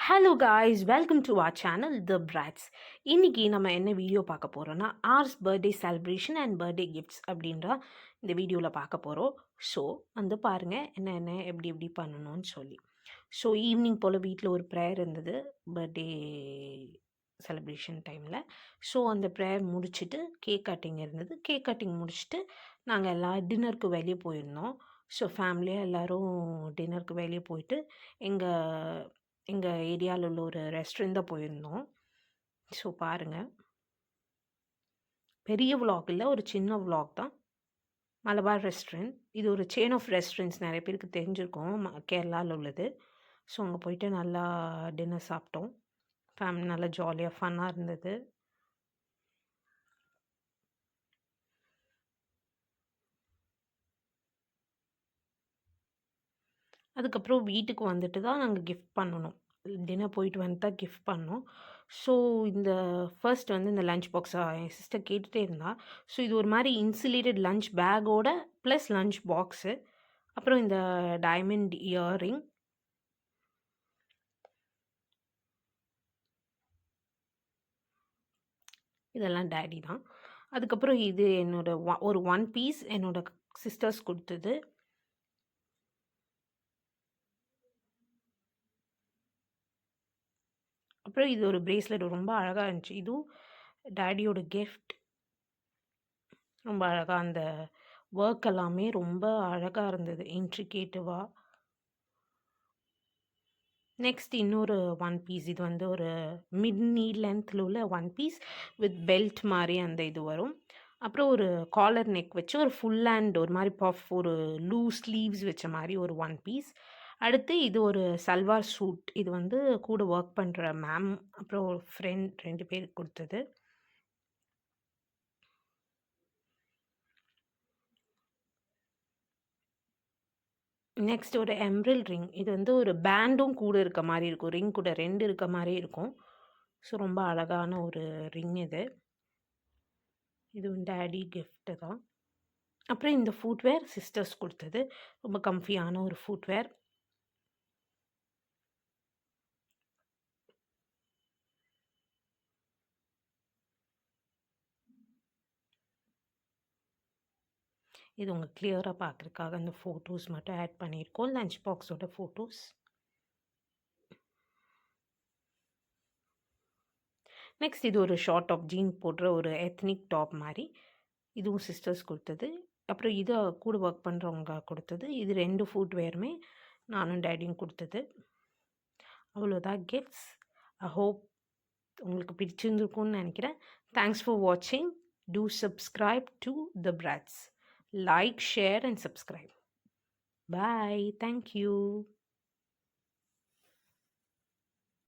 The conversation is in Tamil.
Hello guys, welcome to our channel the Brats. இன்னைக்கு நம்ம என்ன வீடியோ பார்க்க போகிறோன்னா ours birthday celebration and birthday gifts அப்படின்ற இந்த வீடியோவில் பார்க்க போகிறோம். ஸோ வந்து பாருங்கள் என்ன எப்படி எப்படி பண்ணணும்னு சொல்லி. ஸோ ஈவினிங் போல் வீட்டில் ஒரு ப்ரேயர் இருந்தது பர்த்டே செலிப்ரேஷன் டைமில். ஸோ அந்த ப்ரேயர் முடிச்சுட்டு கேக் கட்டிங் இருந்தது. கேக் கட்டிங் முடிச்சுட்டு நாங்கள் எல்லாம் டின்னருக்கு வெளியே போயிருந்தோம். ஸோ ஃபேமிலியாக எல்லோரும் டின்னருக்கு வெளியே போயிட்டு எங்கள் ஏரியாவில் உள்ள ஒரு ரெஸ்டாரண்ட் தான் போயிருந்தோம். ஸோ பாருங்கள், பெரிய விலாக் இல்லை, ஒரு சின்ன விலாக் தான். மலபார் ரெஸ்டாரண்ட், இது ஒரு செயின் ஆஃப் ரெஸ்டாரண்ட்ஸ், நிறைய பேருக்கு தெரிஞ்சிருக்கும், கேரளாவில் உள்ளது. ஸோ அங்கே போயிட்டு நல்லா டின்னர் சாப்பிட்டோம். ஃபேமிலி நல்லா ஜாலியாக ஃபன்னாக இருந்தது. அதுக்கப்புறம் வீட்டுக்கு வந்துட்டு தான் நாங்கள் கிஃப்ட் பண்ணணும். டின்னர் போயிட்டு வந்து தான் கிஃப்ட் பண்ணோம். ஸோ இந்த ஃபர்ஸ்ட் வந்து இந்த லஞ்ச் பாக்ஸை என் சிஸ்டர் கேட்டுகிட்டே இருந்தா. ஸோ இது ஒரு மாதிரி இன்சுலேட்டட் லஞ்ச் பேக்கோட ப்ளஸ் லஞ்ச் பாக்ஸு. அப்புறம் இந்த டைமண்ட் இயரிங், இதெல்லாம் டேடி தான். அதுக்கப்புறம் இது என்னோட ஒரு ஒன் பீஸ் என்னோட சிஸ்டர்ஸ் கொடுத்தது. அப்புறம் இது ஒரு பிரேஸ்லெட், ரொம்ப அழகாக இருந்துச்சு. இதுவும் டேடியோட கிஃப்ட். ரொம்ப அழகாக அந்த ஒர்க் எல்லாமே ரொம்ப அழகாக இருந்தது, இன்ட்ரிகேட்டிவாக. நெக்ஸ்ட் இன்னொரு ஒன் பீஸ், இது வந்து ஒரு மிட் நீ லென்த்தில் உள்ள ஒன் பீஸ் வித் பெல்ட் மாதிரி அந்த இது வரும். அப்புறம் ஒரு காலர் நெக் வச்சு ஒரு ஃபுல் ஹேண்ட் ஒரு மாதிரி பஃப், ஒரு லூஸ் ஸ்லீவ்ஸ் வச்ச மாதிரி ஒரு ஒன் பீஸ். அடுத்து இது ஒரு சல்வார் சூட், இது வந்து கூட ஒர்க் பண்ணுற மேம் அப்புறம் ஒரு ஃப்ரெண்ட் 2 பேருக்கு கொடுத்தது. நெக்ஸ்ட் ஒரு எம்ப்ரில் ரிங், இது வந்து ஒரு பேண்டும் கூட இருக்க மாதிரி இருக்கும், ரிங் கூட 2 இருக்க மாதிரி இருக்கும். ஸோ ரொம்ப அழகான ஒரு ரிங் இது. இதுவும் டேடி கிஃப்ட்டு தான். அப்புறம் இந்த ஃபுட்வேர் சிஸ்டர்ஸ் கொடுத்தது, ரொம்ப கம்ஃபியான ஒரு ஃபுட்வேர். இது உங்கள் கிளியராக பார்க்குறதுக்காக அந்த ஃபோட்டோஸ் மட்டும் ஆட் பண்ணியிருக்கோம், லஞ்ச் பாக்ஸோட ஃபோட்டோஸ். நெக்ஸ்ட் இது ஒரு ஷார்ட் டாப், ஜீன் போடுற ஒரு எத்னிக் டாப் மாதிரி, இதுவும் சிஸ்டர்ஸ் கொடுத்தது. அப்புறம் இதை கூட ஒர்க் பண்ணுறவங்க கொடுத்தது. இது 2 ஃபுட்வேருமே நானும் டேடியும் கொடுத்தது. அவ்வளோதான் கிஃப்ட்ஸ். ஐ ஹோப் உங்களுக்கு பிடிச்சிருந்துருக்கும்னு நினைக்கிறேன். தேங்க்ஸ் ஃபார் வாட்சிங். Two subscribe to the பிராட்ஸ். Like, share and subscribe. Bye. Thank you.